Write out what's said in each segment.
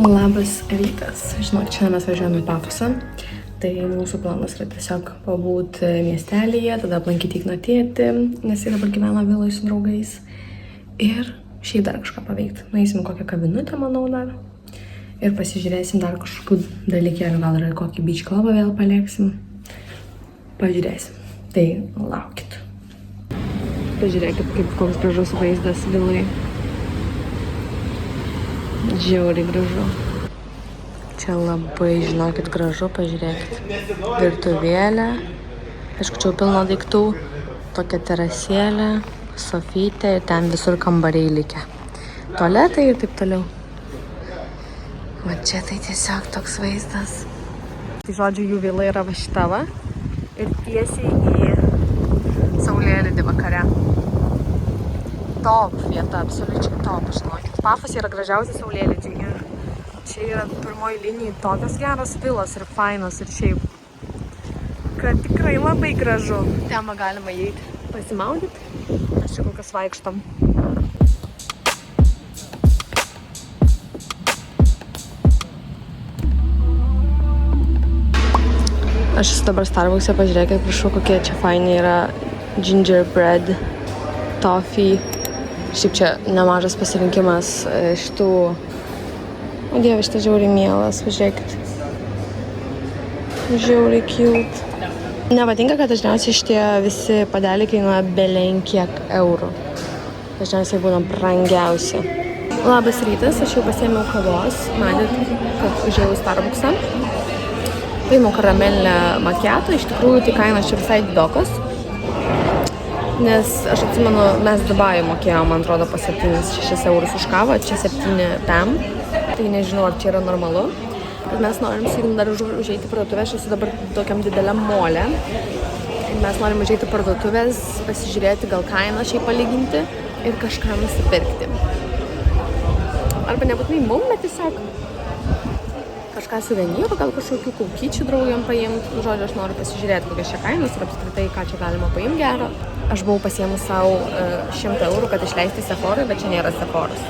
Labas rytas. Žinok, čia mes važiuojame į Pafosą. Tai mūsų planas yra tiesiog pabūti miestelyje, tada aplankyti Ignatėtį, nes jis dabar gyvena viloj su draugais. Ir šiaip dar kažką paveikti. Nueisim kokią kavinutę, manau, dar. Ir pasižiūrėsim dar kažkokių dalykėlių, gal ir kokį beach clubą vėl palėksim. Pažiūrėsim. Tai laukit. Pažiūrėkit, koks gražus vaizdas vilai. Žiauriai gražu. Čia labai, žinokit, gražu, pažiūrėkit. Virtuvėlė. Aišku, čia pilno daiktų. Tokia terasėlė, sofytė ir ten visur kambariai likę. Tualetai ir taip toliau. Va čia tai tiesiog toks vaizdas. Tai žodžiu, jų vila yra va šita va. Ir tiesiai į saulėlydį vakare. Top vieta, absoliučiai top, žinokit. Pafos yra gražiausi saulėlydžiai ir čia yra pirmoji linija tokios geros vilos ir fainos ir šiaip, kad tikrai labai gražu. Ten galima įeiti pasimaudyti. Aš čia kol kas vaikštom. Aš esu dabar Starbucks'e, pažiūrėkit, prašau, kokie čia faini yra gingerbread, toffee. Šiaip čia nemažas pasirinkimas šitų... O dieve, šitą žiauriai mielas, pažiūrėkit. Žiauriai cute. Nepatinka, kad dažniausiai šitie visi padeliai kainuoja belenkiek eurų. Dažniausiai būna brangiausi. Labas rytas, aš jau pasiėmiau kavos. Matėt, kad užėjau į Starbucks'ą. Paėmiau karamelinę makiatą, iš tikrųjų tai kainos čia visai didokos. Nes aš atsimenu, mes Dubajuje mokėjom, man atrodo, po 7-6 eurus už kavą, čia 7 PM. Tai nežinau, ar čia yra normalu. Bet mes norim su Ignu dar užeiti į parduotuvę, aš esu dabar tokiam dideliam mole. Mes norim užeiti į parduotuvės, pasižiūrėti, gal kainą šiaip palyginti ir kažką nusipirkti. Arba nebūtinai mum, bet tiesiog kažką suvenyrų, gal kažkokių kaukyčių draugėm paimti. Žodžiu, aš noriu pasižiūrėti, kokios čia kainos ir apskritai, ką čia galima paimti gero. Aš buvau pasiėmus savo 100 eurų, kad išleisti Sephorui, bet čia nėra Sephoros.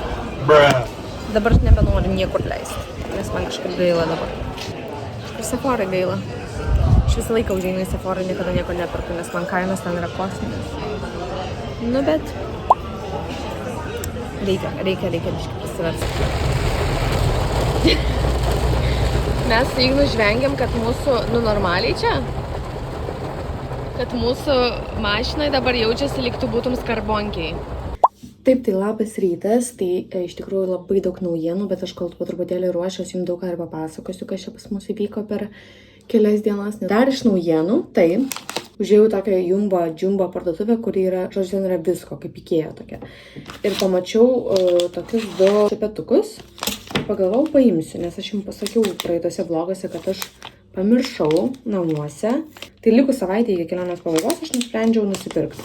Dabar aš nebenoriu niekur leisti, nes man kažkaip gaila dabar. Ir Sephorai gaila. Aš visą laiką užeinu į Sephorą, niekada nieko neperku, nes man kainos ten yra kosminės. Nu, bet reikia biškį prisiversti. Mes su Ignu žvengiam, kad mūsų, normaliai čia, kad mūsų mašinai dabar jaučiasi, lyg tu būtum skarbonkiai. Taip, tai labas rytas, tai iš tikrųjų labai daug naujienų, bet aš kol po truputėlį ruošiuosi, jums daug ką ir papasakosiu, kas čia pas mus įvyko per kelias dienas. Dar iš naujienų, tai užėjau tokią Jumbo parduotuvę, kuri yra, žodžiu, ten yra visko, kaip Ikea tokia. Ir pamačiau tokius 2 šepetukus. Pagalvau, paimsiu, nes aš jums pasakiau praeitose vloguose, kad aš pamiršau namuose. Tai likus savaitę iki kelionės pabaigos aš nusprendžiau nusipirkti.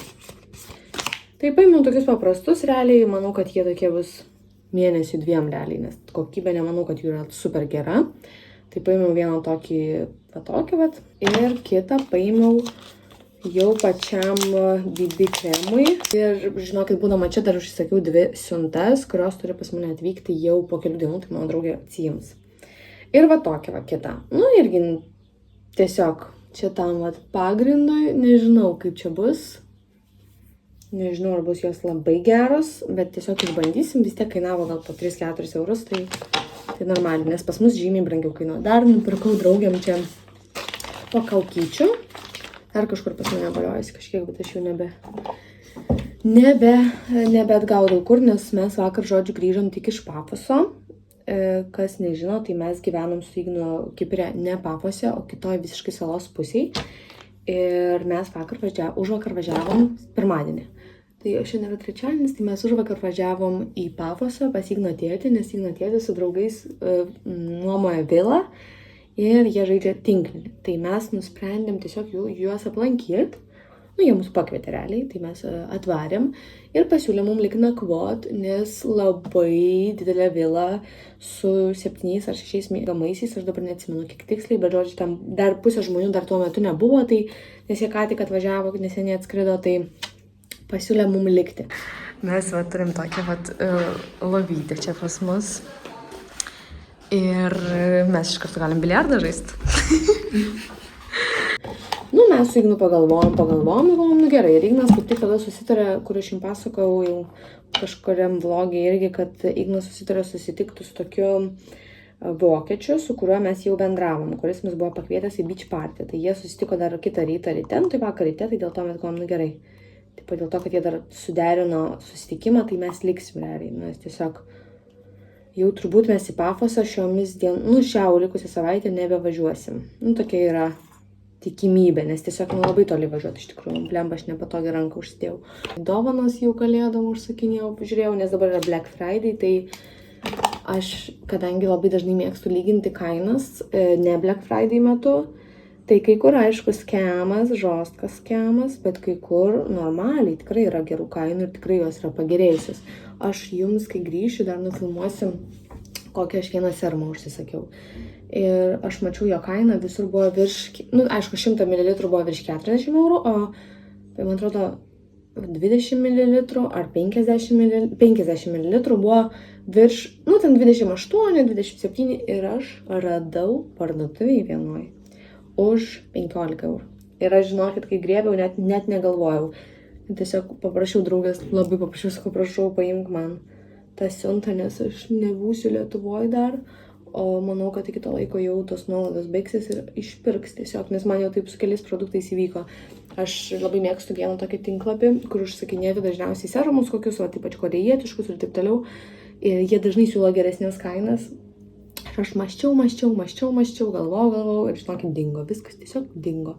Tai paėmiau tokius paprastus, realiai, manau, kad jie tokie bus mėnesių 2 realiai, nes kokybė nemanau, kad jų yra super gera. Tai paėmiau vieną tokį, vat, ir kitą paėmiau jau pačiam BB kremui. Ir žinokit, būdama čia dar užsisakiau 2 siuntas, kurios turi pas mane atvykti jau po kelių dienų, tai mano draugė atsiims. Ir va tokia va kita. Nu, irgi tiesiog čia tam vat pagrindui, nežinau kaip čia bus. Nežinau, ar bus jos labai geros, bet tiesiog išbandysim, vis tiek kainavo gal po 3-4 eurus, tai normaliai, nes pas mus žymiai brangiau kainuoja. Dar nupirkau draugiam čia po kaukyčių. Dar kažkur pas mane baliojasi kažkiek, bet aš jau nebeatgaudau kur, nes mes vakar, žodžiu, grįžom tik iš Pafoso. Kas nežino, tai mes gyvenom su Ignu Kipre ne Pafose, o kitoj visiškai salos pusėj. Ir mes užvakar važiavom pirmadienį. Tai šiandien yra trečiadienis, tai mes užvakar važiavom į Pafosą pas Ignatėtį, nes Ignatėtis su draugais nuomoja vilą. Ir jie žaidžia tinklinį. Tai mes nusprendėm tiesiog juos aplankyti. Nu, jie mus pakvietė realiai, tai mes atvarėm ir pasiūlė mum lyg nakvot, nes labai didelė vila su 7 ar 6 miegamaisiais, aš dabar neatsimenu kiek tiksliai, bet žodžiu, tam dar pusė žmonių dar tuo metu nebuvo, tai nes jie ką tik atvažiavo, neseniai atskrido, tai pasiūlė mum likti. Mes turim tokią lovytę čia pas mus. Ir mes iš karto galim biliardą žaisti. Mes su Ignu pagalvojom, gerai. Ir Ignas kaip tik tada susitarė, kur aš jums pasakojau jau kažkuriam vlogė irgi, kad Ignas susitarė susitikti su tokiu vokiečiu, su kuriuo mes jau bendravom, kuris mus buvo pakvietęs į beach party. Tai jie susitiko dar kitą rytą ryte, tai vakar ryte, tai dėl to mes galvom, gerai. Taip, dėl to, kad jie dar suderino susitikimą, tai mes liksim realiai. Mes tiesiog jau turbūt mes į Pafosą šiomis šią likusią savaitę nebevažiuosim. Tokia yra tikimybė, nes tiesiog labai toli važiuoti iš tikrųjų. Blemba, aš nepatogiai ranką užsidėjau. Dovanos jau kalėdom užsakinėjau, pažiūrėjau, nes dabar yra Black Friday, tai aš, kadangi labai dažnai mėgstu lyginti kainas, ne Black Friday metu, tai kai kur, aišku, skemas, žostkas skemas, bet kai kur normaliai tikrai yra gerų kainų ir tikrai jos yra pagerėjusios. Aš jums, kai grįšiu, dar nufilmuosim, kokią aš vieną serumą užsisakiau. Ir aš mačiau, jo kaina visur buvo virš, aišku, 100 ml buvo virš 40 eurų, o, tai man atrodo, 20 ml ar 50 ml buvo virš, ten 28, 27 ir aš radau parduotuvėje vienoj už 15 eurų. Ir aš žinokit, kai grėbiau, net negalvojau. Tiesiog paprašiau draugės, labai paprašiau, prašau, paimk man tą siuntą, nes aš nebūsiu Lietuvoj dar. O manau, kad iki to laiko jau tos nuolaidos baigsis ir išpirks tiesiog, nes man jau taip su keliais produktais įvyko. Aš labai mėgstu vieną tokį tinklapį, kur užsakinėti dažniausiai serumus kokius, o taip pat korejietiškus ir taip toliau. Ir jie dažnai siūlo geresnės kainas. Ir aš maščiau, galvojau ir žinokit, dingo. Viskas tiesiog dingo.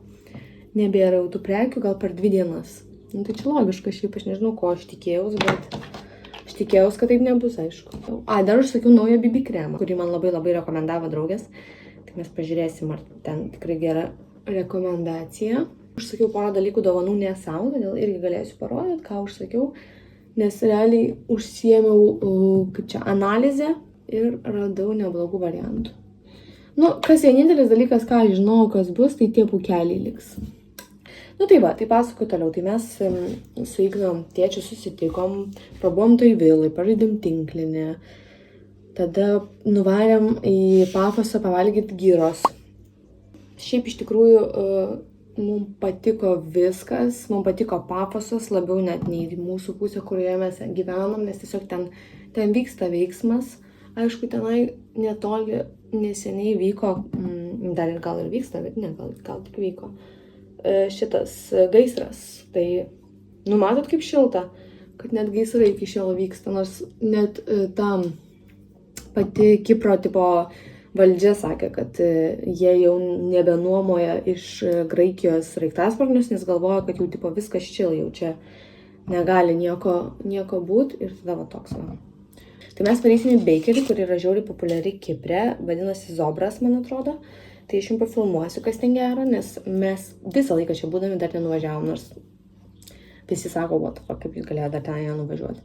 Nebėra jau tų prekių gal per 2 dienas. Tai čia logiška, šiaip aš nežinau, ko aš tikėjaus, bet... Aš tikėjausi, kad taip nebus, aišku. Dar užsakiau naują BB kremą, kurį man labai rekomendavo draugės. Tai mes pažiūrėsim, ar ten tikrai gera rekomendacija. Užsakiau porą dalykų dovanų ne savo, todėl irgi galėsiu parodyti, ką užsakiau. Nes realiai užsiėmiau, analizę ir radau neblogų variantų. Kas vienintelis dalykas, ką aš žinau, kas bus, tai tie pūkeliai liks. Tai va, tai pasakoju toliau. Tai mes su Igno tėčiu susitikom, prabuvom toj vilai, pažaidėm tinklinį. Tada nuvarėm į Pafosą pavalgyti gyros. Šiaip iš tikrųjų mums patiko viskas, mums patiko Pafosas labiau net nei mūsų pusė, kurioje mes gyvenom, nes tiesiog ten vyksta veiksmas. Aišku, tenai netoli neseniai vyko, dar ir gal ir vyksta, bet ne, gal tik vyko. Šitas gaisras. Tai, matot kaip šilta, kad net gaisrai iki šiol vyksta, nors net tam pati Kipro tipo valdžia sakė, kad jie jau nebenuomoja iš Graikijos sraigtasparnius, nes galvoja, kad jau tipo viskas čil, jau čia negali nieko būt ir tada va toks va. Tai mes varysim į Bakerį, kur yra žiauriai populiari Kipre, vadinasi Zobras, man atrodo. Tai aš jums pafilmuosiu, kas ten gero, nes mes visą laiką čia būdami dar nenuvažiavom, nors visi sako, kaip jūs galėjote dar ten nuvažiuoti.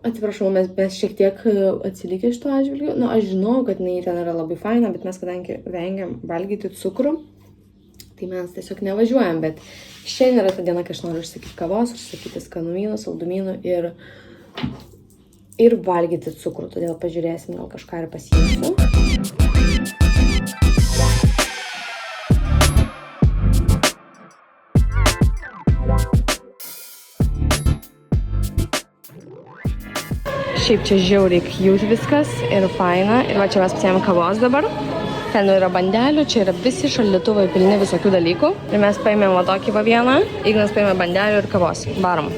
Atsiprašau, mes šiek tiek atsilikę iš to atžvilgiu. Aš žinau, kad ten yra labai faina, bet mes kadangi vengiam valgyti cukrų, tai mes tiesiog nevažiuojam, bet šiandien yra ta diena, kai aš noriu užsakyti kavos, užsakyti skanumynų, saldumynų ir valgyti cukrų, todėl pažiūrėsim, gal kažką ir pasiimsiu. Šiaip čia žiauriai cute viskas ir faina. Ir va čia mes pasiėmėm kavos dabar. Ten yra bandelių, čia yra visi šaldytuvai pilni visokių dalykų. Ir mes paėmėm va tokį va vieną. Ignas paėmė bandelių ir kavos. Varom.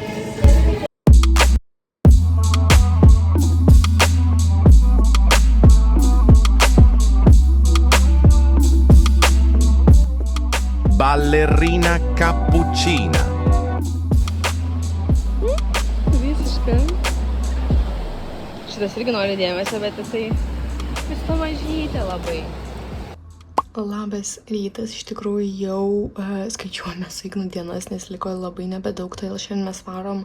Ballerina cappuccina. Visiškai. Šitas irgi nori dėmesio, bet jisai vis pamažytė labai. Labas rytas, iš tikrųjų jau skaičiuojame su Ignu dienas, nes liko labai nebedaug, todėl šiandien mes varom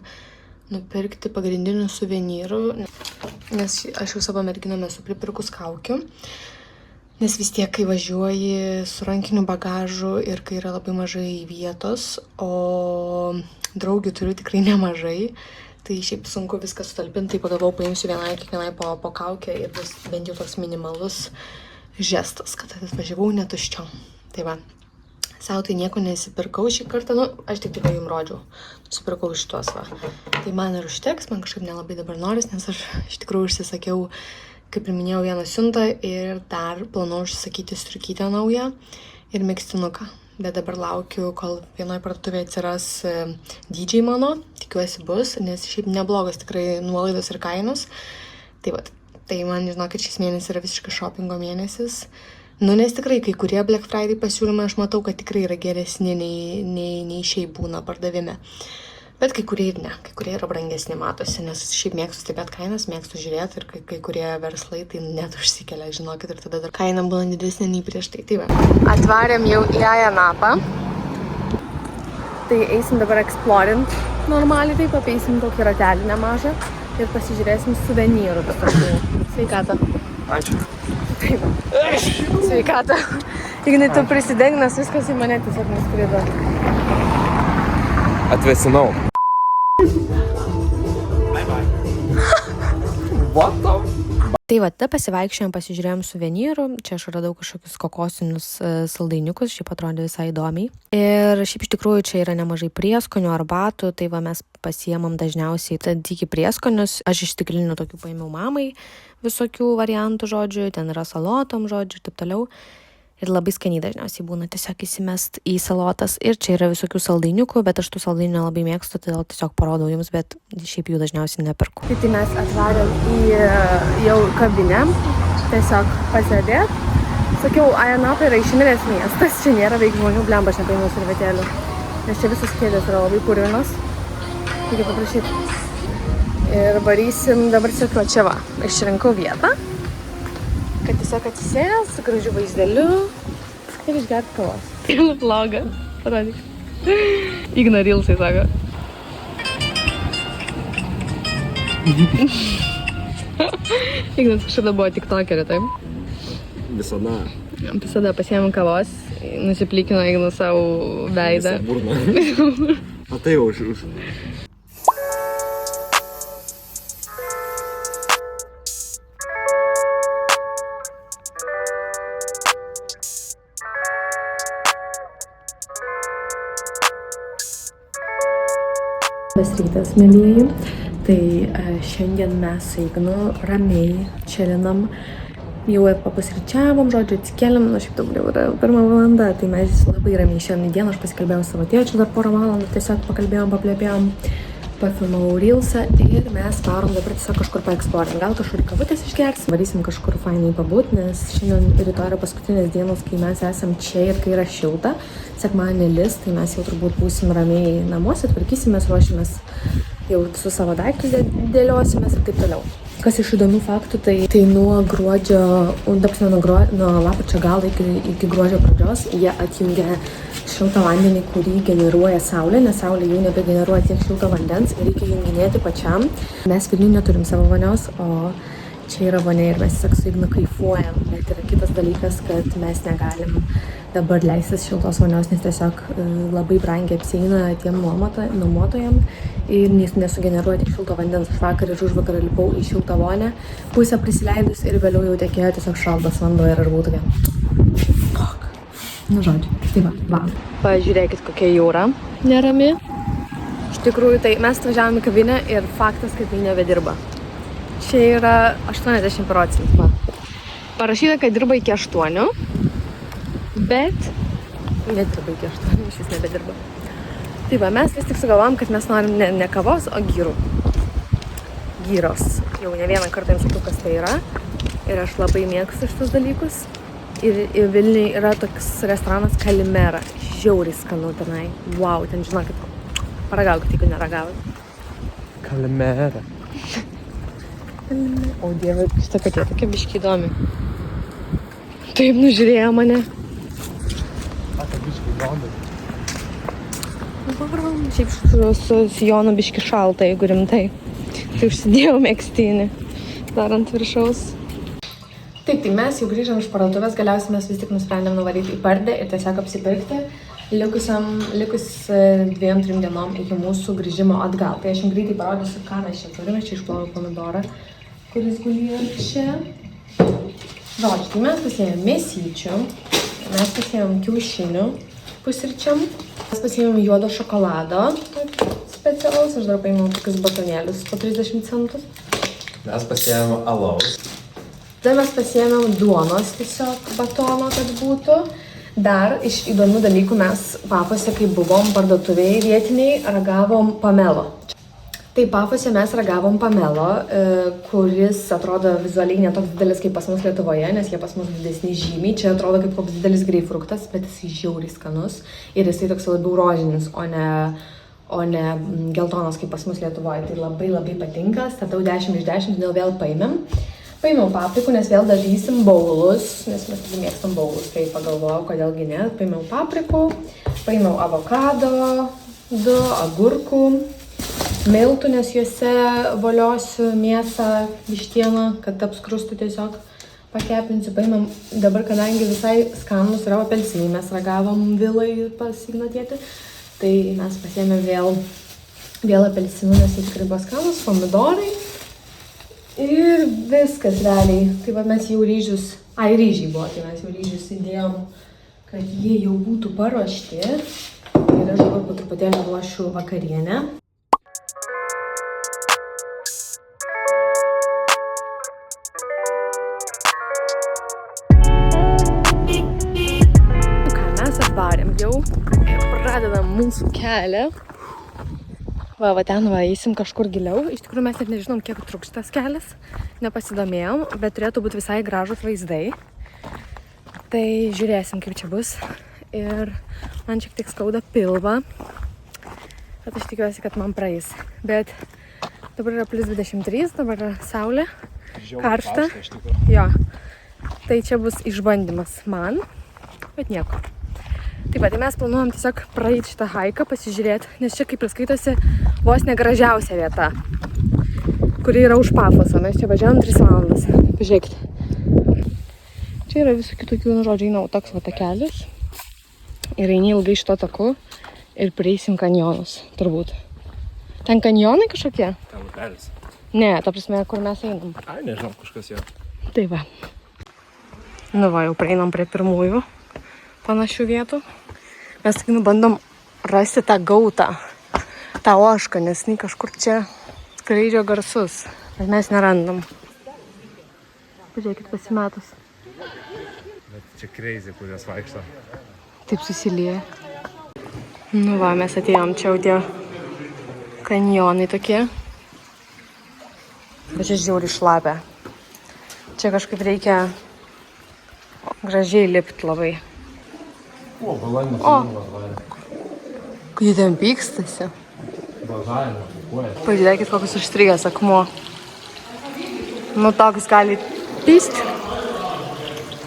nupirkti pagrindinių suvenyrų, nes aš jau savo merginom esu pripirkus kaukių, nes vis tiek, kai važiuoji su rankiniu bagažu ir kai yra labai mažai vietos, o draugių turiu tikrai nemažai, Tai šiaip sunku viską sutalpinti, tai pagalvojau, paimsiu kiekvienai po kaukę ir bus bent jau toks minimalus žestas, kad atvažiavau netuščiom. Tai va, sau tai nieko nesipirkau šį kartą, aš tik tai jums rodžiau, nusipirkau šitos va. Tai man ir užteks, man kažkaip nelabai dabar noris, nes aš iš tikrųjų užsisakiau, kaip ir minėjau, vieną siuntą ir dar planuoju užsisakyti striukytę naują ir megztinuką. Bet dabar laukiu, kol vienoje parduotuvėje atsiras dydžiai mano, tikiuosi bus, nes šiaip neblogas tikrai nuolaidos ir kainos. Tai va, tai man, žinokit, šis mėnesis yra visiškai shoppingo mėnesis. Nes tikrai kai kurie Black Friday pasiūlymai aš matau, kad tikrai yra geresni nei šiaip būna pardavime. Bet kai kurie ir ne, kai kurie yra brangesni matosi, nes šiaip mėgstu stebėti kainas, mėgstu žiūrėti ir kai kurie verslai tai net užsikelia, žinokit, ir tada dar kaina būna didesnė nei prieš tai. Tai va. Atvarėm jau į Ajanapą. Tai eisim dabar eksplorint normaliai, taip apeisim kokį ratelį nemažą ir pasižiūrėsim suvenyrų visokių. Sveikatą. Ačiū. Taip. Sveikatą. Ignai, tu prisideng, nes viskas į mane tiesiog nuskrido. Atvesinau. What the? Tai va, tada pasivaikščiojom, pasižiūrėjom suvenyrų. Čia aš radau kažkokius kokosinius saldainiukus, šiaip atrodė visai įdomiai. Ir šiaip iš tikrųjų čia yra nemažai prieskonių, arbatų, tai va mes pasiemam dažniausiai tik prieskonius. Aš iš stiklinių tokių paėmiau mamai visokių variantų, žodžiu, ten yra salotom, žodžiu, ir taip toliau. Ir labai skaniai dažniausiai būna tiesiog įsimest į salotas. Ir čia yra visokių saldainiukų, bet aš tų saldainių nelabai mėgstu, todėl tiesiog parodau jums, bet šiaip jų dažniausiai neperku. Tai mes atvarėm į jau kavinę, tiesiog pasėdėt. Sakiau, Ajanapa yra išmiręs miestas, čia nėra veik žmonių, blemba, aš nepaėmiau servetėlių. Nes čia visas kėdės yra labai purvinos. Reikia paprašyti. Ir varysim dabar tiesiog čia va. Išrinkau vietą. Kad tiesiog atsisės su gražiu vaizdeliu ir išgert kavos. Pilų vlogą. Parodyk. Igna Rilsai sako. Ignas kažkada buvo tiktokerė, taip? Visada. Visada pasiėmėm kavos, nusiplikino Igna savo veidą. Visą burną. O tai jau už. Rytas, mėlyjeji. Tai šiandien mes su Ignu ramiai čilinam. Jau papusryčiavom, žodžiu, atsikėlėm, šiaip dabar jau yra 1 valanda, tai mes labai ramiai šiandien dieną, aš pasikalbėjau savo tėčiu dar porą valandų, tiesiog pakalbėjom, paplepėjom, pafilmavau Reelsą ir mes varom dabar tiesiog kažkur paeksplorim. Gal kažkur kavutės išgersim, varysim kažkur fainai pabūt, nes šiandien rytoj yra paskutinės dienos, kai mes esam čia ir kai yra šilta. Sekmadienį lis, tai mes jau turbūt būsim ramiai namuose, tvarkysimės, ruošimės jau visus savo daiktus dėliosimės ir taip toliau. Kas iš įdomių faktų, tai nuo gruodžio, nuo lapkričio galo iki gruodžio pradžios jie atjungia šiltą vandenį, kurį generuoja saulė, nes saulė jau nebegeneruoja tiek šilto vandens ir reikia junginėti pačiam. Mes Vilniuje neturim savo vonios, o čia yra vonia ir mes tiesiog su Ignu kaifuojam. Bet yra kitas dalykas, kad mes negalim dabar leistis šiltos vonios, nes tiesiog labai brangiai apsieina tiem nuomotojam ir nesugeneruoja tiek šilto vandens. Aš vakar ir užvakarą lipau į šiltą vonę, pusę prisileidus ir vėliau jau tekėjo tiesiog šaltas vanduo ir aš buvau tokia. Nu žodžiu, tai va. Pažiūrėkit, kokia jūra nerami. Iš tikrųjų, tai mes važiavome į kavinę ir faktas, kad tai nebedirba. Čia yra 80%. Parašyta, kad dirba iki 8, bet nedirba iki 8, iš vis nebedirba. Tai va, mes vis tik sugalvom, kad mes norim ne kavos, o gyrų. Gyros. Jau ne vieną kartą jums sakiau, kas tai yra. Ir aš labai mėgstu šitus dalykus. Ir Vilniuje yra toks restoranas Kalimera. Žiauriai skanu tenai. Wow, ten žinokit, paragaukit, jeigu neragavot. Kalimera. O dieve, šitą katė tokia biški įdomi. Taip nužiūrėjo mane. Ata biški įdomi. Šiaip su sijonu biški šalta, jeigu rimtai. Tai užsidėjau megztinį dar ant viršaus. Taip, tai mes jau grįžom iš parduotuvės, galiausiai mes vis tik nusprendėm nuvaryti į Pardę ir tiesiog apsipirkti. likus 2-3 dienom iki mūsų grįžimo atgal. Tai aš jums greitai parodysiu, ką mes čia turime. Čia išploviau pomidorą, kuris gulėjo čia. Žodžiu, tai mes pasiėmėm mėsyčių, mes pasiėmėm kiaušinių pusryčiam, mes pasiėmėm juodo šokolado specialaus, aš dar paėmiau tokius batonėlius po 30 centus. Mes pasiėmėm alaus. Tada mes pasiėmėm duonos tiesiog batono, kad būtų. Dar iš įdomių dalykų mes Pafose, kai buvom parduotuvėje vietiniai, ragavom pamelo. Tai Pafose mes ragavom pamelo, kuris atrodo vizualiai netoks didelis kaip pas mus Lietuvoje, nes jie pas mus didesni žymiai. Čia atrodo kaip koks didelis greipfruktas, bet jisai žiauriai skanus ir jisai toks labiau rožinis, o ne geltonas kaip pas mus Lietuvoje. Tai labai labai patinka, statau 10 iš 10, todėl vėl paėmėm. Paėmiau paprikų, nes vėl dažysim baulus, nes mes labai mėgstam baulus, tai pagalvojau, kodėlgi ne. Paėmiau paprikų, paėmiau avokado, 2 agurkų, miltų, nes juose voliosiu mėsą, vištieną, kad apskrustų tiesiog pakepinsiu. Paėmiau dabar, kadangi visai skanus yra apelsinai, mes ragavom vilai pas Ignatėtį, tai mes pasiėmėm vėl apelsinų, nes jie tikrai buvo skanus, pomidorai. Ir viskas realiai. Tai va mes jau ryžius, ryžiai buvo, tai mes jau ryžius įdėjom, kad jie jau būtų paruošti. Ir aš dabar po truputėlį ruošiu vakarienę. Ką mes atvarėm jau ir pradedam mūsų kelią. Va, ten eisim kažkur giliau. Iš tikrųjų mes net nežinom, kiek truks tas kelias. Nepasidomėjom, bet turėtų būti visai gražūs vaizdai. Tai žiūrėsim, kaip čia bus. Ir man šiek tiek skauda pilvą. Bet aš tikiuosi, kad man praeis. Bet dabar yra plus 23, dabar yra saulė. Karšta. Jo. Tai čia bus išbandymas man. Bet nieko. Taip pat, tai mes planuojam tiesiog praeiti šitą haiką, pasižiūrėti, nes čia kaip ir skaitosi vos negražiausia vieta, kuri yra už Pafoso. Mes čia važiavom 3 valandas. Pažiūrėkite. Čia yra visų kitokių, žodžiai, toks va takelis. Ir eini ilgai šito taku ir prieisim kanjonus, turbūt. Ten kanjonai kažkokie? Ten upelis. Ne, ta prasme, kur mes einam. Nežinau, kažkas jo. Tai va. Nu va, jau prieinam prie pirmųjų panašių vietų. Mes tik bandom rasti tą gautą, tą ožką, nes jinai kažkur čia skleidžia garsus, bet mes nerandam. Pažiūrėkit, pasimetus. Bet čia crazy, kur jos vaikšto. Taip susilieja. Nu va, mes atėjom čia jau tie kanjonai tokie. Bet čia žiauriai šlapia. Čia kažkaip reikia gražiai lipti labai. O, balandis. Kai ten pykstasi. Bazavimas, kuoja. Pažiūrėkit, kokius užstrigęs akmuo. Nu, toks gali pysti.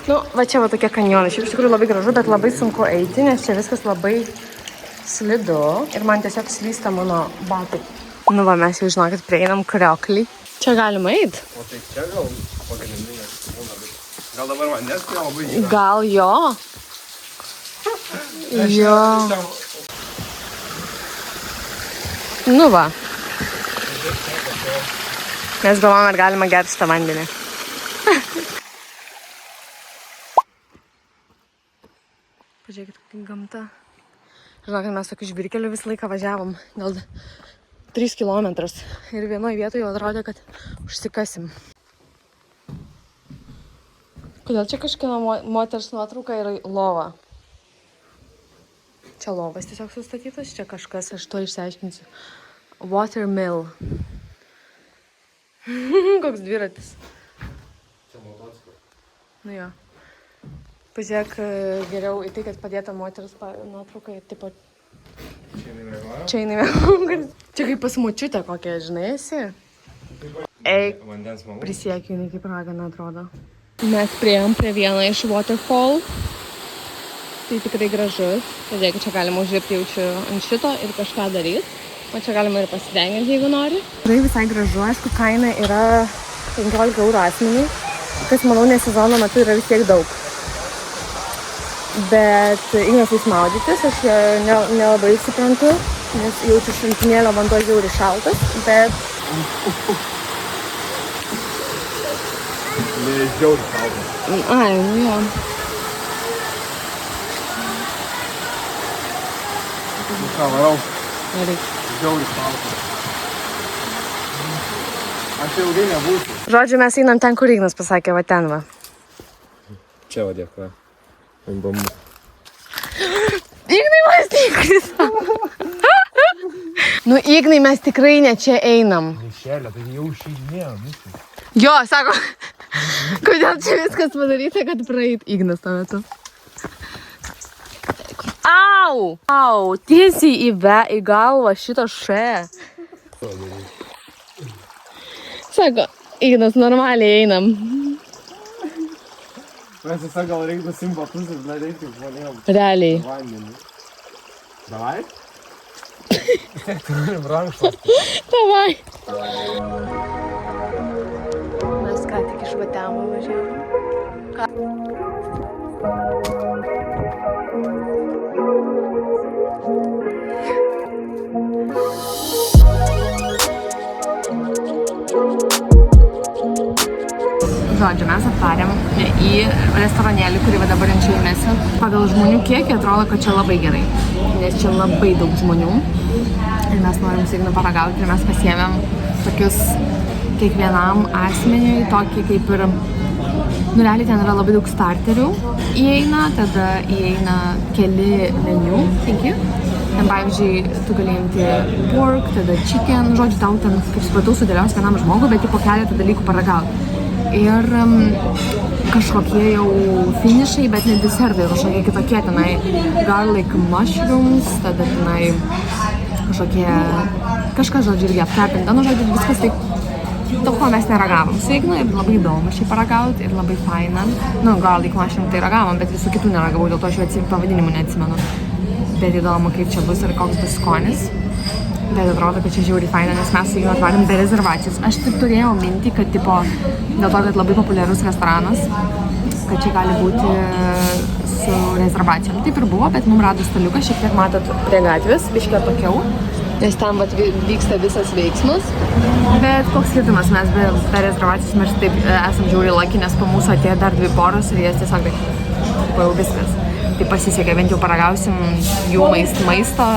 Nu, va čia va tokie kanjonai. Šiaip iš tikrųjų labai gražu, bet labai sunku eiti, nes čia viskas labai slidu. Ir man tiesiog slysta mano batai. Nu, va, mes jau žinokit, prieinam krioklį. Čia galima eiti. O tai čia gal pagrindinės. Gal dabar vandens nelabai yra. Gal jo. Jo. Nu va. Mes galvojam, ar galima gerti šitą vandenį. Pažiūrėkit, kokia gamta. Žinokit, mes tokiu žvyrkeliu visą laiką važiavom. Gal 3 kilometrus. Ir vienoje vietoje atrodė, kad užsikasim. Kodėl čia kažkieno moters nuotrauka yra lova? Čia lovas tiesiog sustatytas, čia kažkas, aš to išsiaiškinsiu. Watermill. Koks dviratis. Čia motociklas. Nu jo. Pažiūrėk geriau į tai, kad padėta moters nuotrauka. Tipo... Čia jinai vėl. Čia kaip pas močiutę kokia, žinai, esi? Eik, prisiekiu, jinai kaip ragana atrodo. Mes priėjom prie vieną iš waterfall. Tai tikrai gražus. Pažiūrėk, čia galima užlipti jaučiu ant šito ir kažką daryti. O čia galima ir pasidenginti, jeigu nori. Tikrai visai gražu, aišku, kaina yra 15 eurų asmeniui, kas, manau, ne sezono metu yra vis tiek daug. Bet Ignas eis maudytis, aš nelabai suprantu, nes jaučiu šaltinėlio vanduo žiauriai šaltas, bet... Žiauriai šaltas. Ai, jo. Ką, varau? Nereikia. Žiauriai šaltas. Aš ilgai nebūsiu. Žodžiu, mes einam ten, kur Ignas pasakė, va ten va. Čia va dėka. Bambu. Ignai, mes tikrai. Nu, Ignai, mes tikrai ne čia einam. Mišelė, tai jau išeidinėjom visi. Jo, sako, kodėl čia viskas padaryta, kad praeit Ignas tuo metu. Au! Au! Tiesiai į galvą šito še. Sako, Ignas, normaliai einam. Mes visą gal reiktų simpatus ir daryti žmonėm. Realiai. Vandenį. Davai? Tiek turim rankšluostį. Davai. Mes ką tik iš Vatemo važiavom. Žodžiu, mes atvarėm į restoranėlį, kurį va dabar čia įmesiu. Pagal žmonių kiekį atrodo, kad čia labai gerai, nes čia labai daug žmonių. Ir mes norim su Ignu paragauti ir mes pasiėmėm tokius kiekvienam asmeniui, tokį kaip ir... Nu, realiai ten yra labai daug starterių įeina, tada įeina keli meniu, 5. Ten, pavyzdžiui, tu gali imti pork, tada chicken, žodžiu, tau ten, kaip supratau, sudėlios vienam žmogui, bet po keletą dalykų paragauti. Ir kažkokie jau finišai, bet ne desertai, kažkokie kitokie tenai garlic mushrooms, tada tenai kažkas, žodžiu, irgi apkepinta, nu, žodžiu, viskas taip, to, ko mes neragavom su Ignu, ir labai įdomu šiaip paragauti ir labai faina. Nu, garlic mushroom tai ragavom, bet visų kitų neragavau, dėl to aš jau pavadinimų neatsimenu. Bet įdomu, kaip čia bus ir koks bus skonis. Bet atrodo, kad čia žiauriai faina, nes mes su Ignu atvarėm be rezervacijos. Aš tik turėjau mintį, kad tipo, dėl to, kad labai populiarus restoranas, kad čia gali būti su rezervacijom. Taip ir buvo, bet mums rado staliuką, šiek tiek matot prie gatvės, biškį atokiau, nes ten vat vyksta visas veiksmas. Bet koks skirtumas, mes be rezervacijos mes taip esam žiauriai lucky, nes po mūsų atėjo dar 2 poros ir jas tiesiog jau viskas. Tai pasisekė, bent jau paragausim jų maisto.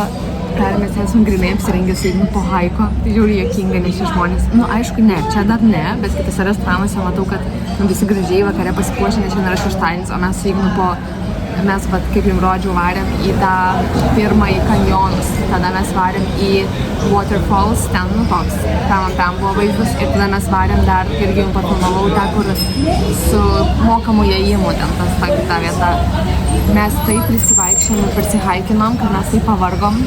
Ir mes esam grinai apsirengę su Ignu po haiko. Tai žiauriai juokinga, nes šie žmonės. Nu, aišku, ne, čia dar ne, bet kitose restoranuose matau, kad visi gražiai vakare pasipuošę, nes šiandien yra šeštadienis, o mes su Ignu mes, vat, kaip jums rodžiau, varėm į tą pirmąjį kanjonus. Tada mes varėm į Waterfalls, ten, nu, toks, ten buvo vaizdas. Ir tada mes varėm dar, irgi jums pafilmavau tą, kur su mokamu įėjimu, ten ta vieta. Mes taip prisivaikščiom ir prisihaikinom, kad mes taip pavargom.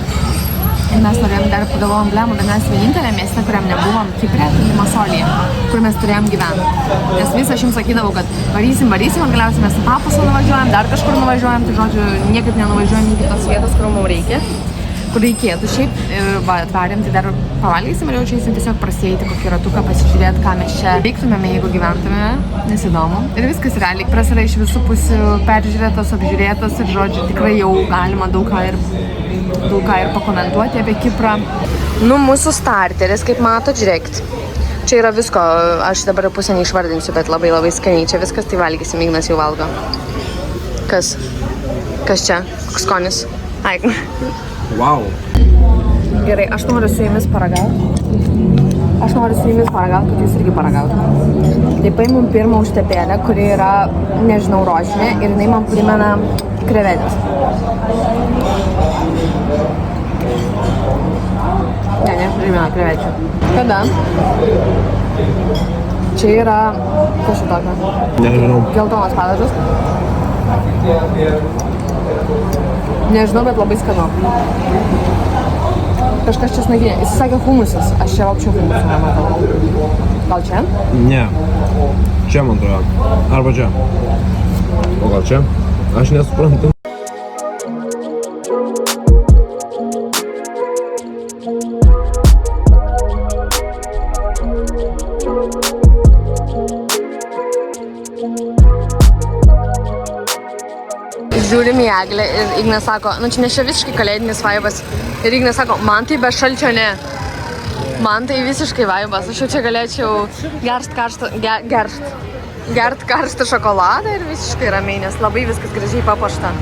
Ir mes norėjom dar pagalvojom blemą, bet mes vienintelė mieste, kuriam nebuvom Kiprė, tai Masolyje, kur mes turėjom gyventi. Nes visą aš jums sakydavau, kad varysim, ir galiausiai mes į Papasą nuvažiuojam, dar kažkur nuvažiuojam, tai žodžiu, niekaip nenuvažiuojam į kitos vietos, kur mums reikia. Kur reikėtų šiaip, ir va, atvarėm, tai dar pavalgysim ir jau čia eisim tiesiog prasieiti kokį ratuką, pasižiūrėti, ką mes čia veiktumėme, jeigu gyventumėme, nes įdomu. Ir viskas realiai pras yra iš visų pusių peržiūrėtas, apžiūrėtas ir žodžiu, tikrai jau galima daug ką ir pakomentuoti apie Kiprą. Nu, mūsų starteris, kaip matot, žiūrėkit. Čia yra visko, aš dabar pusę neišvardinsiu, bet labai labai skaniai. Čia viskas, tai valgysim, Ignas jau valgo. Kas? Kas čia? Koks skonis? Ai. Wow. Gerai, aš noriu su jumis paragauti. Kad jūs irgi paragautumėte. Tai paimum pirmą užtepėlę, kuri yra, nežinau, rožinė ir jinai man primena krevetės. Ne, primena krevečių. Tada? Čia yra, kas šitokio? Nežinau. Geltonas padažas. Nežinau, bet labai skanu. Kažkas čia snaginė. Jis sakė humusas. Aš čia apčiau humusą nematau. Gal čia? Ne. Čia, man atrodo. Arba čia. O gal čia? Aš nesuprantu. žiūrim į Eglę ir Ignas sako, nu čia ne čia visiškai kalėdinis vaibas. Ir Ignas sako, man tai be šalčio ne. Man tai visiškai vaibas. Aš jau čia galėčiau gert karštą šokoladą ir visiškai ramiai, nes labai viskas gražiai papuošta.